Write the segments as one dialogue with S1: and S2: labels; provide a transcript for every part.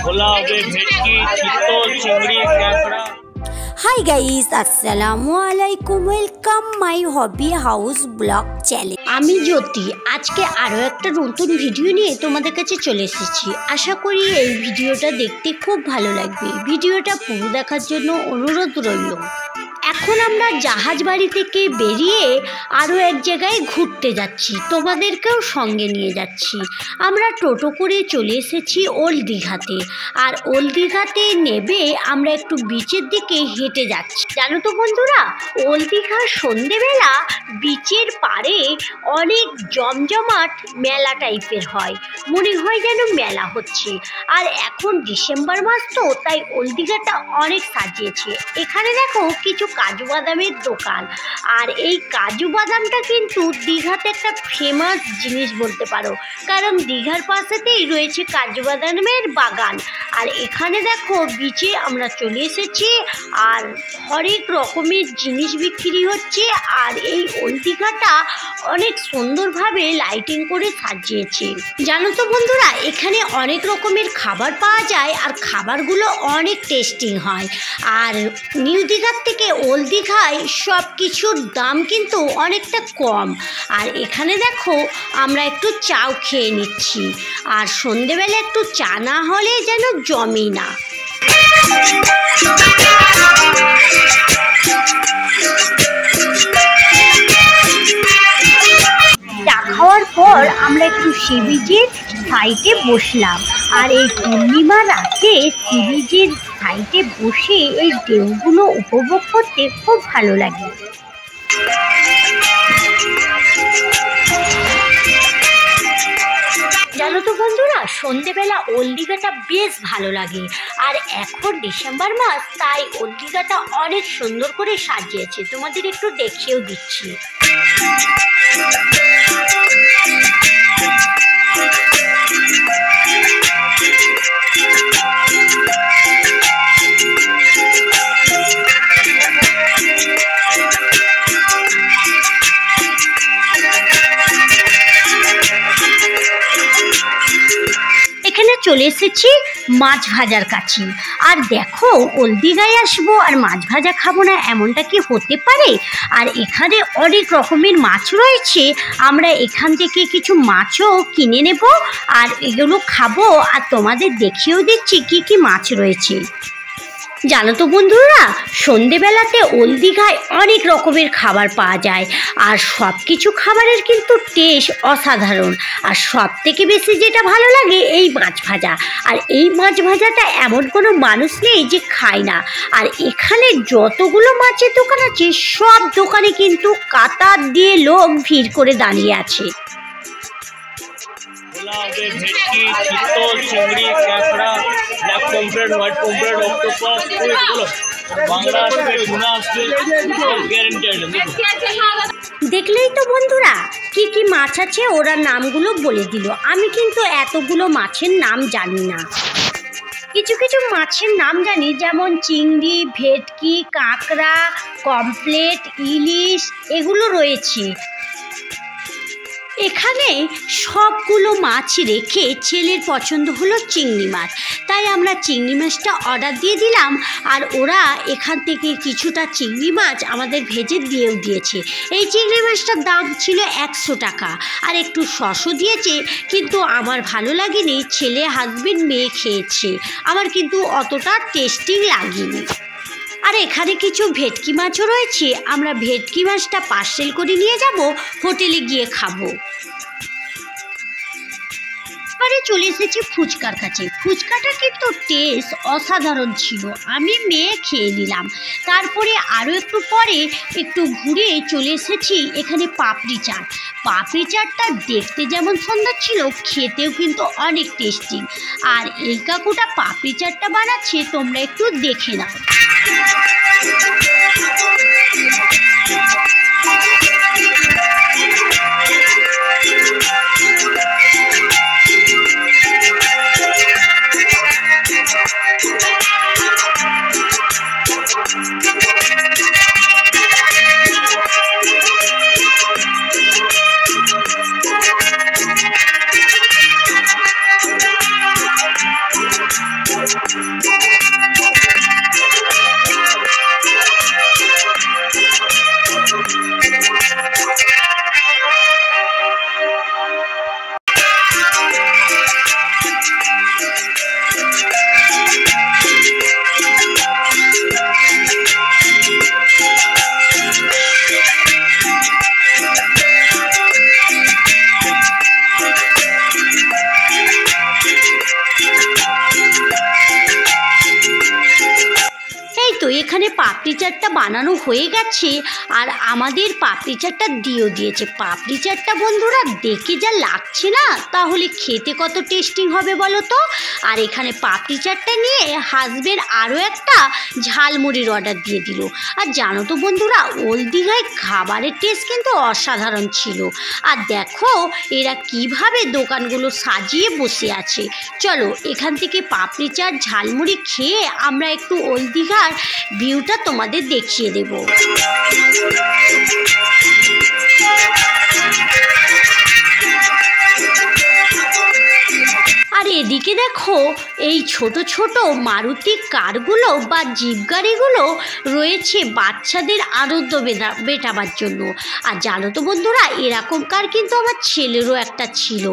S1: ভোলা হবে ভেটকি, চিতল, চিংড়ি, ক্যাঁকড়া।
S2: হাই গাইস, আসসালামু আলাইকুম। Welcome my hobby house blog channel. আমি জ্যোতি। আজকে আরও একটা নতুন ভিডিও নিয়ে তোমাদের কাছে চলে এসেছি। আশা করি এই ভিডিওটা দেখতে খুব ভালো লাগবে। ভিডিওটা পুরো দেখার জন্য অনুরোধ রইল। এখন আমরা জাহাজ বাড়ি থেকে বেরিয়ে আরও এক জায়গায় ঘুরতে যাচ্ছি, তোমাদেরকেও সঙ্গে নিয়ে যাচ্ছি। আমরা টোটো করে চলে এসেছি ওল্ড দীঘাতে। আর ওল্ড দীঘাতে নেবে আমরা একটু বিচের দিকে হেঁটে যাচ্ছি। জানো তো বন্ধুরা, ওল্ড দীঘার সন্ধেবেলা বিচের পাড়ে অনেক জমজমাট মেলা টাইপের হয়, মনে হয় যেন মেলা হচ্ছে। আর এখন ডিসেম্বর মাস তো, তাই ওল্ড দীঘাটা অনেক সাজিয়েছে। এখানে দেখো কিছু কাজু বাদামের দোকান। আর এই কাজু বাদামটা কিন্তু দীঘাতে একটা ফেমাস জিনিস বলতে পারো, কারণ দীঘার পাশেতেই রয়েছে কাজু বাদামের বাগান। আর এখানে দেখো বিচে আমরা চলে এসেছি, আর হরেক রকমের জিনিস বিক্রি হচ্ছে। আর এই ওল্ড দীঘাটা অনেক সুন্দরভাবে লাইটিং করে সাজিয়েছে। জানো তো বন্ধুরা, এখানে অনেক রকমের খাবার পাওয়া যায়, আর খাবারগুলো অনেক টেস্টিং হয়। আর নিউ দীঘার থেকে ওল্ড দীঘায় সব কিছুর দাম কিন্তু অনেকটা কম। আর এখানে দেখো আমরা একটু চাও খেয়ে নিচ্ছি, আর সন্ধেবেলা একটু চা না হলে যেন জমে না। চা খাওয়ার পর আমরা একটু সি বিচের সাইডে বসলাম। আর এই পূর্ণিমা রাতে সি বিচের সাইডে বসে এই ঢেউগুলো উপভোগ করতে খুব ভালো লাগে। জানো তো বন্ধুরা, সন্ধেবেলা ওল্ড দীঘাটা বেশ ভালো লাগে। আর এখন ডিসেম্বর মাস, তাই ওল্ড দীঘাটা অনেক সুন্দর করে সাজিয়েছে। তোমাদের একটু দেখিয়েও দিচ্ছি। এখানে চলে এসেছি মাছ ভাজার কাছে। আর দেখো, ওল্ড দীঘায় আসবো আর মাছ ভাজা খাবো না, এমনটা কি হতে পারে? আর এখানে অনেক রকমের মাছ রয়েছে। আমরা এখান থেকে কিছু মাছও কিনে নেব, আর এগুলো খাবো, আর তোমাদের দেখিয়েও দিচ্ছি কি কি মাছ রয়েছে। জানো তো বন্ধুরা, সন্ধেবেলাতে ওল্ড দীঘায় অনেক রকমের খাবার পাওয়া যায়, আর সব কিছু খাবারের কিন্তু টেস্ট অসাধারণ। আর সব থেকে বেশি যেটা ভালো লাগে এই মাছ ভাজা। আর এই মাছ ভাজাটা এমন কোনো মানুষ নেই যে খায় না। আর এখানে যতগুলো মাছের দোকান আছে, সব দোকানে কিন্তু কাতার দিয়ে লোক ভিড় করে দাঁড়িয়ে আছে।
S1: ভোলা হবে ভেটকি, চিতল, চিংড়ি, ক্যাঁকড়া, black pomfret, white pomfret, octopus, এগুলো বাংলা আসবে, টুনা আসবে, গ্যারান্টেড।
S2: দেখলেই তো বন্ধুরা কি কি মাছ আছে, ওরা নামগুলো বলে দিল। আমি কিন্তু এতগুলো মাছের নাম জানি না। কিছু কিছু মাছের নাম জানি, যেমন চিংড়ি, ভেটকি, কাঁকড়া, কমপ্লেট, ইলিশ, এগুলো রয়েছে। এখানে সবগুলো মাছ রেখে ছেলের পছন্দ হলো চিংড়ি মাছ, তাই আমরা চিংড়ি মাছটা অর্ডার দিয়ে দিলাম। আর ওরা এখান থেকে কিছুটা চিংড়ি মাছ আমাদের ভেজে দিয়েও দিয়েছে। এই চিংড়ি মাছটার দাম ছিল 100 টাকা, আর একটু সসও দিয়েছে, কিন্তু আমার ভালো লাগেনি। ছেলে, হাজবেন্ড, মেয়ে খেয়েছে, আমার কিন্তু অতটা টেস্টি লাগেনি। আর এখানে কিছু ভেটকি মাছও রয়েছে। আমরা ভেটকি মাছটা পার্সেল করে নিয়ে যাব, হোটেলে গিয়ে খাবো। এবারে চলে এসেছি ফুচকার কাছে। ফুচকাটা কিন্তু টেস্ট অসাধারণ ছিল, আমি মেয়ে খেয়ে নিলাম। তারপরে আরও একটু পরে একটু ঘুরে চলে এসেছি এখানে পাপড়ি চাট। পাপড়ি চাটটা দেখতে যেমন সুন্দর ছিল, খেতেও কিন্তু অনেক টেস্টি। আর এই কাকুটা পাপড়ি চাটটা বানাচ্ছে, তোমরা একটু দেখে নাও। তো এখানে পাপড়ি চাটটা বানানো হয়ে গেছে আর আমাদের পাপড়ি চাটটা দিয়েছে। পাপড়ি চাটটা বন্ধুরা দেখে যা লাগছে না, তাহলে খেতে কত টেস্টিং হবে বলো তো। আর এখানে পাপড়ি চাটটা নিয়ে হাসবেন্ড আরও একটা ঝালমুড়ির অর্ডার দিয়ে দিল। আর জানো তো বন্ধুরা, ওল্ড দীঘায় খাবারের টেস্ট কিন্তু অসাধারণ ছিল। আর দেখো এরা কিভাবে দোকানগুলো সাজিয়ে বসে আছে। চলো এখান থেকে পাপড়ি চাট ঝালমুড়ি খেয়ে আমরা একটু ওল্ড দীঘার ভিউটা তোমাদের দেখিয়ে দেব। আর এদিকে দেখো এই ছোট ছোট মারুতি কারগুলো বা জিপ গাড়িগুলো রয়েছে বাচ্চাদের আনন্দ মেটাবার জন্য। আর জানো তো বন্ধুরা, এরকম কার কিন্তু আমার ছেলেরও একটা ছিল,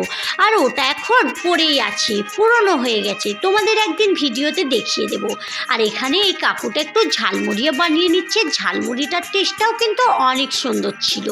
S2: আর ওটা এখন পড়েই আছে, পুরনো হয়ে গেছে। তোমাদের একদিন ভিডিওতে দেখিয়ে দেব। আর এখানে এই কাকুটা একটু ঝালমুড়িয়া বানিয়ে নিচ্ছে। ঝালমুড়িটার টেস্টটাও কিন্তু অনেক সুন্দর ছিল।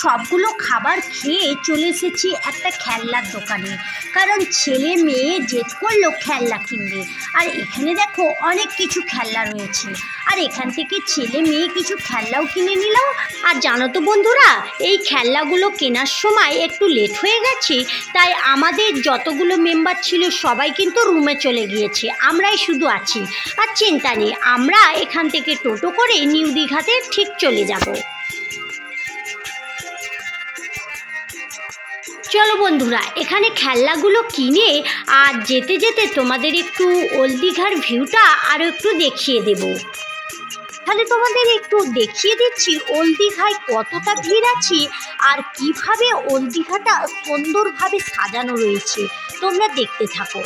S2: সবগুলো খাবার খেয়ে চলে এসেছি একটা খেলনার দোকানে, কারণ ছেলে মেয়ে জেদ করলো খেলনা কিনবে। আর এখানে দেখো অনেক কিছু খেলনা রয়েছে, আর এখান থেকে ছেলে মেয়ে কিছু খেলনাও কিনে নিলাম। আর জানো তো বন্ধুরা, এই খেলনাগুলো কেনার সময় একটু লেট হয়ে গেছে, তাই আমাদের যতগুলো মেম্বার ছিল সবাই কিন্তু রুমে চলে গিয়েছে, আমরাই শুধু আছি। আর চিন্তা নেই, আমরা এখান থেকে টোটো করে নিউ দীঘাতে ঠিক চলে যাব। চলো বন্ধুরা, এখানে খেলনাগুলো কিনে আর যেতে যেতে তোমাদের একটু ওল্ড দীঘার ভিউটা আরও একটু দেখিয়ে দেব। তাহলে তোমাদের একটু দেখিয়ে দিচ্ছি ওল্ড দীঘায় কতটা ভিড় আছে আর কিভাবে ওল্ড দীঘাটা সুন্দরভাবে সাজানো রয়েছে। তোমরা দেখতে থাকো।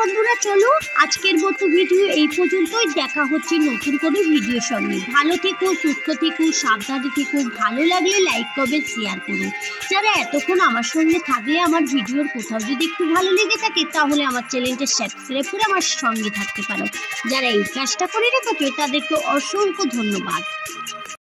S2: বন্ধুরা চলো আজকের মতো ভিডিও এই পর্যন্তই। দেখা হচ্ছে নতুন কোনো ভিডিওর সঙ্গে। ভালো থেকো, সুস্থ থেকো, সাবধানে থেকো। ভালো লাগলে লাইক কমেন্ট শেয়ার করো। যারা এতক্ষণ আমার সঙ্গে থাকলে, আমার ভিডিওর কোথাও যদি একটু ভালো লেগে থাকে, তাহলে আমার চ্যানেলটা সাবস্ক্রাইব করে আমার সঙ্গে থাকতে পারো। যারা এই কাজটা করে রেখেছো তাদেরকে অসংখ্য ধন্যবাদ।